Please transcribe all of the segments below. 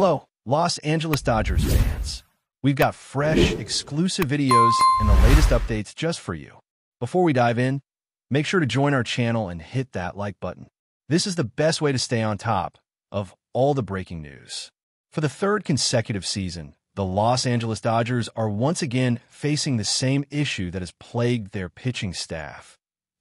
Hello, Los Angeles Dodgers fans. We've got fresh, exclusive videos and the latest updates just for you. Before we dive in, make sure to join our channel and hit that like button. This is the best way to stay on top of all the breaking news. For the third consecutive season, the Los Angeles Dodgers are once again facing the same issue that has plagued their pitching staff: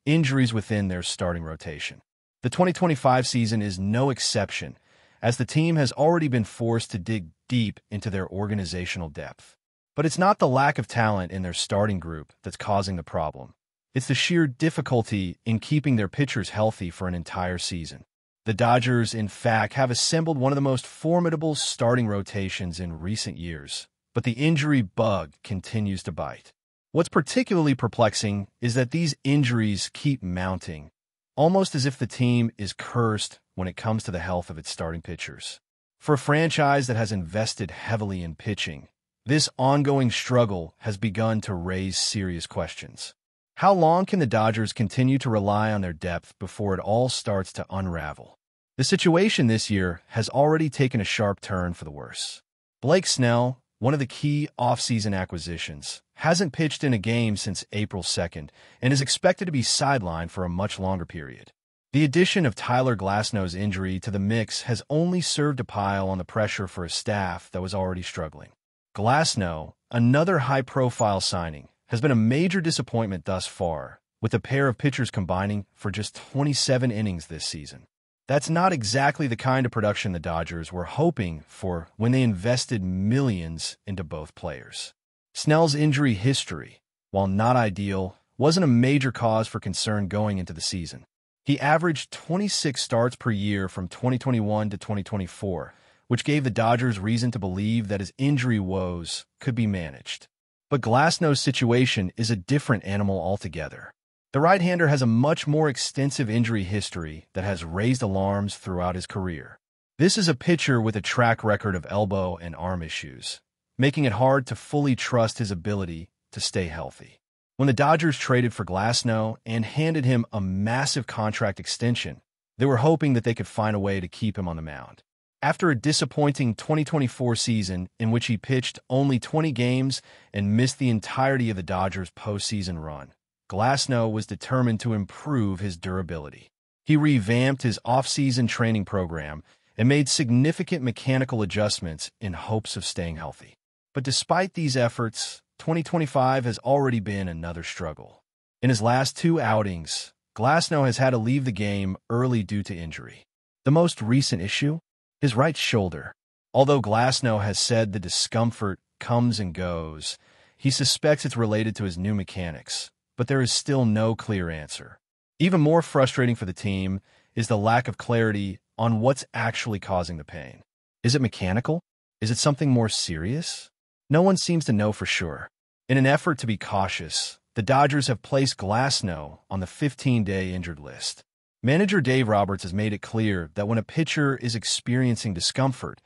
injuries within their starting rotation. The 2025 season is no exception, as the team has already been forced to dig deep into their organizational depth. But it's not the lack of talent in their starting group that's causing the problem. It's the sheer difficulty in keeping their pitchers healthy for an entire season. The Dodgers, in fact, have assembled one of the most formidable starting rotations in recent years, but the injury bug continues to bite. What's particularly perplexing is that these injuries keep mounting, almost as if the team is cursed when it comes to the health of its starting pitchers. For a franchise that has invested heavily in pitching, this ongoing struggle has begun to raise serious questions. How long can the Dodgers continue to rely on their depth before it all starts to unravel? The situation this year has already taken a sharp turn for the worse. Blake Snell, one of the key offseason acquisitions, hasn't pitched in a game since April 2nd and is expected to be sidelined for a much longer period. The addition of Tyler Glasnow's injury to the mix has only served to pile on the pressure for a staff that was already struggling. Glasnow, another high-profile signing, has been a major disappointment thus far, with a pair of pitchers combining for just 27 innings this season. That's not exactly the kind of production the Dodgers were hoping for when they invested millions into both players. Snell's injury history, while not ideal, wasn't a major cause for concern going into the season. He averaged 26 starts per year from 2021 to 2024, which gave the Dodgers reason to believe that his injury woes could be managed. But Glasnow's situation is a different animal altogether. The right-hander has a much more extensive injury history that has raised alarms throughout his career. This is a pitcher with a track record of elbow and arm issues, making it hard to fully trust his ability to stay healthy. When the Dodgers traded for Glasnow and handed him a massive contract extension, they were hoping that they could find a way to keep him on the mound. After a disappointing 2024 season in which he pitched only 20 games and missed the entirety of the Dodgers' postseason run, Glasnow was determined to improve his durability. He revamped his off-season training program and made significant mechanical adjustments in hopes of staying healthy. But despite these efforts, 2025 has already been another struggle. In his last two outings, Glasnow has had to leave the game early due to injury. The most recent issue? His right shoulder. Although Glasnow has said the discomfort comes and goes, he suspects it's related to his new mechanics, but there is still no clear answer. Even more frustrating for the team is the lack of clarity on what's actually causing the pain. Is it mechanical? Is it something more serious? No one seems to know for sure. In an effort to be cautious, the Dodgers have placed Glasnow on the 15-day injured list. Manager Dave Roberts has made it clear that when a pitcher is experiencing discomfort,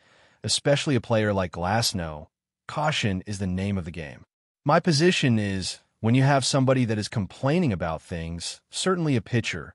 especially a player like Glasnow, caution is the name of the game. My position is, when you have somebody that is complaining about things, certainly a pitcher,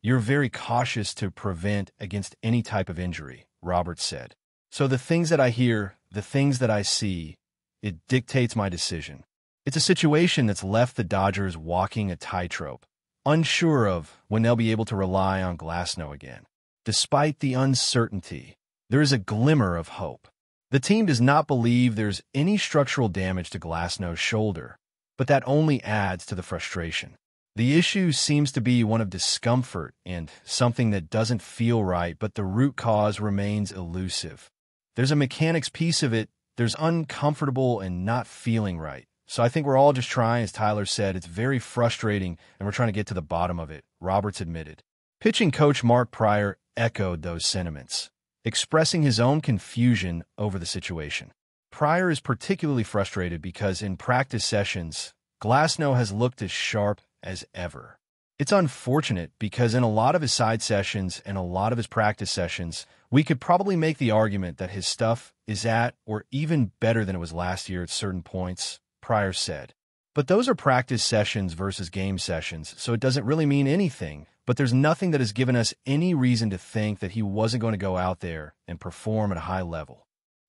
you're very cautious to prevent against any type of injury, Roberts said. So the things that I hear, the things that I see, it dictates my decision. It's a situation that's left the Dodgers walking a tightrope, unsure of when they'll be able to rely on Glasnow again. Despite the uncertainty, there is a glimmer of hope. The team does not believe there's any structural damage to Glasnow's shoulder, but that only adds to the frustration. The issue seems to be one of discomfort and something that doesn't feel right, but the root cause remains elusive. There's a mechanics piece of it, there's uncomfortable and not feeling right. So I think we're all just trying, as Tyler said, it's very frustrating, and we're trying to get to the bottom of it, Roberts admitted. Pitching coach Mark Prior echoed those sentiments, expressing his own confusion over the situation. Prior is particularly frustrated because in practice sessions, Glasnow has looked as sharp as ever. It's unfortunate because in a lot of his side sessions and a lot of his practice sessions, we could probably make the argument that his stuff is at or even better than it was last year at certain points, Prior said. But those are practice sessions versus game sessions, so it doesn't really mean anything, but there's nothing that has given us any reason to think that he wasn't going to go out there and perform at a high level.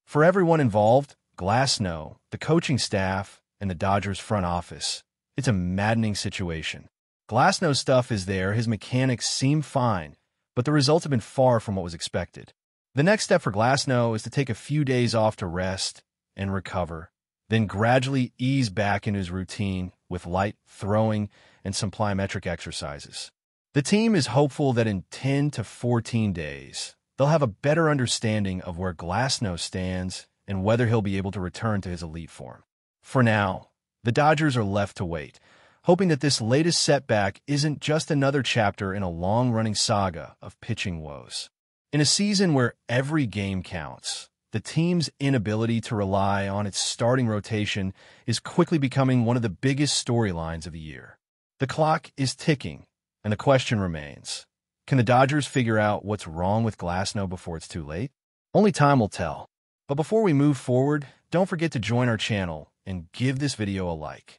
For everyone involved, Glasnow, the coaching staff, and the Dodgers front office, it's a maddening situation. Glasnow's stuff is there, his mechanics seem fine, but the results have been far from what was expected. The next step for Glasnow is to take a few days off to rest and recover, then gradually ease back into his routine with light throwing and some plyometric exercises. The team is hopeful that in 10 to 14 days, they'll have a better understanding of where Glasnow stands and whether he'll be able to return to his elite form. For now, the Dodgers are left to wait, hoping that this latest setback isn't just another chapter in a long-running saga of pitching woes. In a season where every game counts, the team's inability to rely on its starting rotation is quickly becoming one of the biggest storylines of the year. The clock is ticking, and the question remains, can the Dodgers figure out what's wrong with Glasnow before it's too late? Only time will tell. But before we move forward, don't forget to join our channel and give this video a like.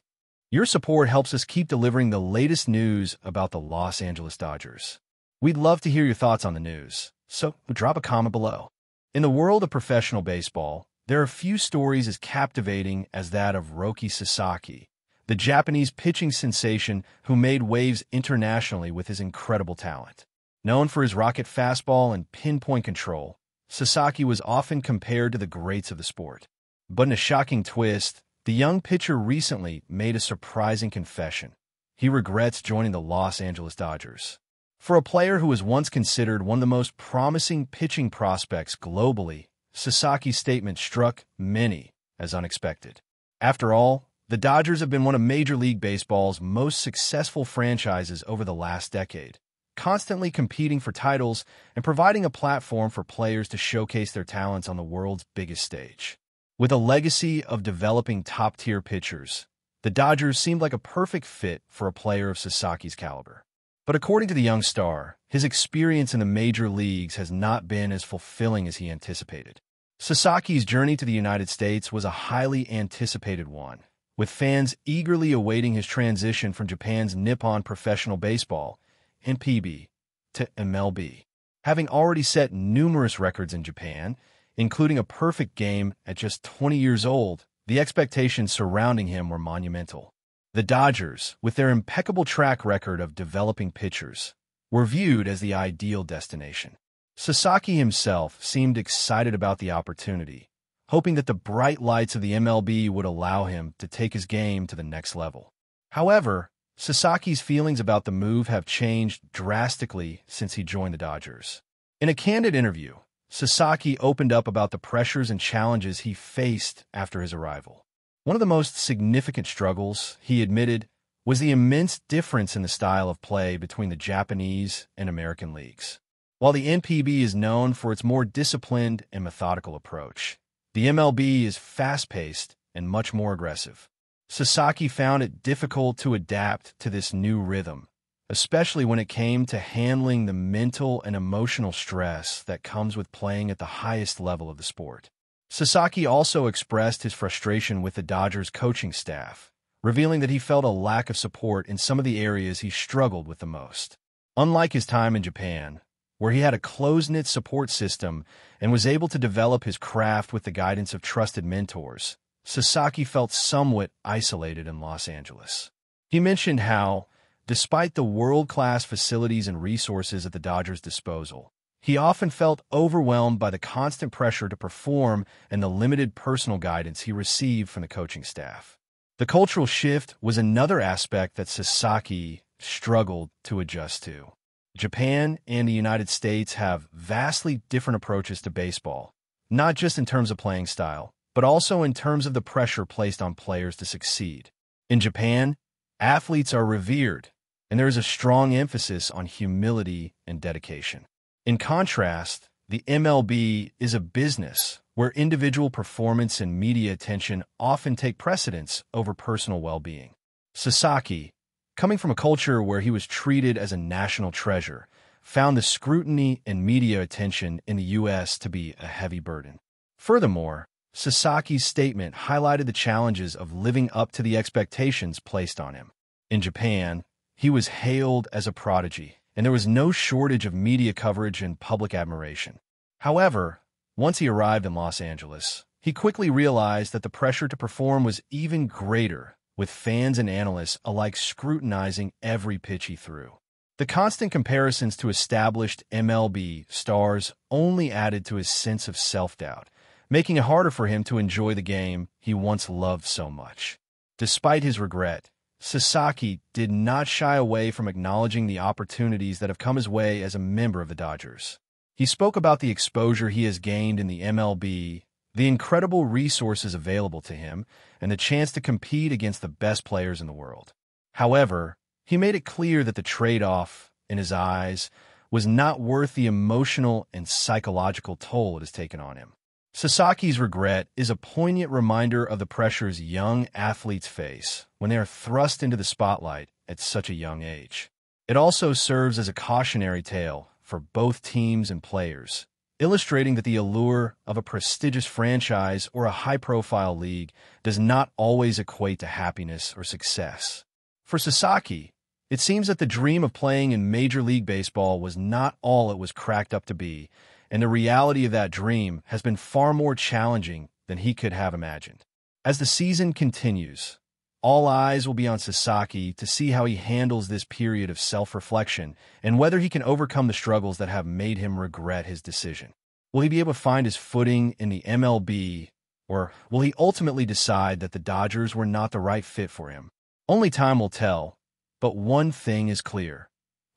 Your support helps us keep delivering the latest news about the Los Angeles Dodgers. We'd love to hear your thoughts on the news, so drop a comment below. In the world of professional baseball, there are few stories as captivating as that of Roki Sasaki, the Japanese pitching sensation who made waves internationally with his incredible talent. Known for his rocket fastball and pinpoint control, Sasaki was often compared to the greats of the sport. But in a shocking twist, the young pitcher recently made a surprising confession. He regrets joining the Los Angeles Dodgers. For a player who was once considered one of the most promising pitching prospects globally, Sasaki's statement struck many as unexpected. After all, the Dodgers have been one of Major League Baseball's most successful franchises over the last decade, constantly competing for titles and providing a platform for players to showcase their talents on the world's biggest stage. With a legacy of developing top-tier pitchers, the Dodgers seemed like a perfect fit for a player of Sasaki's caliber. But according to the young star, his experience in the major leagues has not been as fulfilling as he anticipated. Sasaki's journey to the United States was a highly anticipated one, with fans eagerly awaiting his transition from Japan's Nippon Professional Baseball, NPB, to MLB. Having already set numerous records in Japan, including a perfect game at just 20 years old, the expectations surrounding him were monumental. The Dodgers, with their impeccable track record of developing pitchers, were viewed as the ideal destination. Sasaki himself seemed excited about the opportunity, hoping that the bright lights of the MLB would allow him to take his game to the next level. However, Sasaki's feelings about the move have changed drastically since he joined the Dodgers. In a candid interview, Sasaki opened up about the pressures and challenges he faced after his arrival. One of the most significant struggles, he admitted, was the immense difference in the style of play between the Japanese and American leagues. While the NPB is known for its more disciplined and methodical approach, the MLB is fast-paced and much more aggressive. Sasaki found it difficult to adapt to this new rhythm, especially when it came to handling the mental and emotional stress that comes with playing at the highest level of the sport. Sasaki also expressed his frustration with the Dodgers' coaching staff, revealing that he felt a lack of support in some of the areas he struggled with the most. Unlike his time in Japan, where he had a close-knit support system and was able to develop his craft with the guidance of trusted mentors, Sasaki felt somewhat isolated in Los Angeles. He mentioned how, despite the world-class facilities and resources at the Dodgers' disposal, he often felt overwhelmed by the constant pressure to perform and the limited personal guidance he received from the coaching staff. The cultural shift was another aspect that Sasaki struggled to adjust to. Japan and the United States have vastly different approaches to baseball, not just in terms of playing style, but also in terms of the pressure placed on players to succeed. In Japan, athletes are revered, and there is a strong emphasis on humility and dedication. In contrast, the MLB is a business where individual performance and media attention often take precedence over personal well-being. Sasaki, coming from a culture where he was treated as a national treasure, found the scrutiny and media attention in the U.S. to be a heavy burden. Furthermore, Sasaki's statement highlighted the challenges of living up to the expectations placed on him. In Japan, he was hailed as a prodigy, and there was no shortage of media coverage and public admiration. However, Once he arrived in Los Angeles, he quickly realized that the pressure to perform was even greater, with fans and analysts alike scrutinizing every pitch he threw. The constant comparisons to established MLB stars only added to his sense of self-doubt, making it harder for him to enjoy the game he once loved so much. Despite his regret, Sasaki did not shy away from acknowledging the opportunities that have come his way as a member of the Dodgers. He spoke about the exposure he has gained in the MLB, the incredible resources available to him, and the chance to compete against the best players in the world. However, he made it clear that the trade-off, in his eyes, was not worth the emotional and psychological toll it has taken on him. Sasaki's regret is a poignant reminder of the pressures young athletes face when they are thrust into the spotlight at such a young age. It also serves as a cautionary tale for both teams and players, illustrating that the allure of a prestigious franchise or a high-profile league does not always equate to happiness or success. For Sasaki, it seems that the dream of playing in Major League Baseball was not all it was cracked up to be, and the reality of that dream has been far more challenging than he could have imagined. As the season continues, all eyes will be on Sasaki to see how he handles this period of self-reflection and whether he can overcome the struggles that have made him regret his decision. Will he be able to find his footing in the MLB, or will he ultimately decide that the Dodgers were not the right fit for him? Only time will tell, but one thing is clear.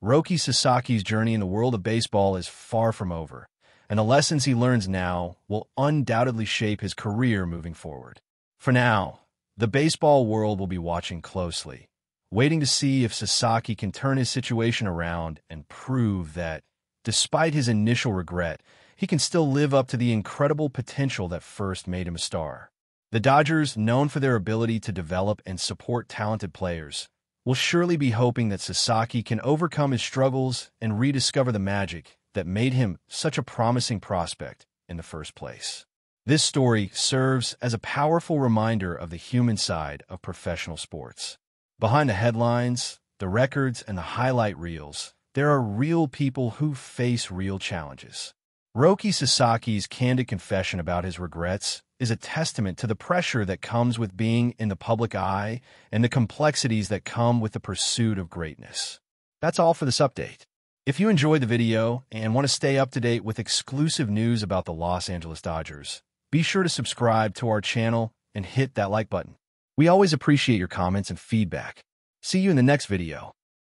Roki Sasaki's journey in the world of baseball is far from over, and the lessons he learns now will undoubtedly shape his career moving forward. For now, the baseball world will be watching closely, waiting to see if Sasaki can turn his situation around and prove that, despite his initial regret, he can still live up to the incredible potential that first made him a star. The Dodgers, known for their ability to develop and support talented players, will surely be hoping that Sasaki can overcome his struggles and rediscover the magic that made him such a promising prospect in the first place. This story serves as a powerful reminder of the human side of professional sports. Behind the headlines, the records, and the highlight reels, there are real people who face real challenges. Roki Sasaki's candid confession about his regrets is a testament to the pressure that comes with being in the public eye and the complexities that come with the pursuit of greatness. That's all for this update. If you enjoyed the video and want to stay up to date with exclusive news about the Los Angeles Dodgers, be sure to subscribe to our channel and hit that like button. We always appreciate your comments and feedback. See you in the next video.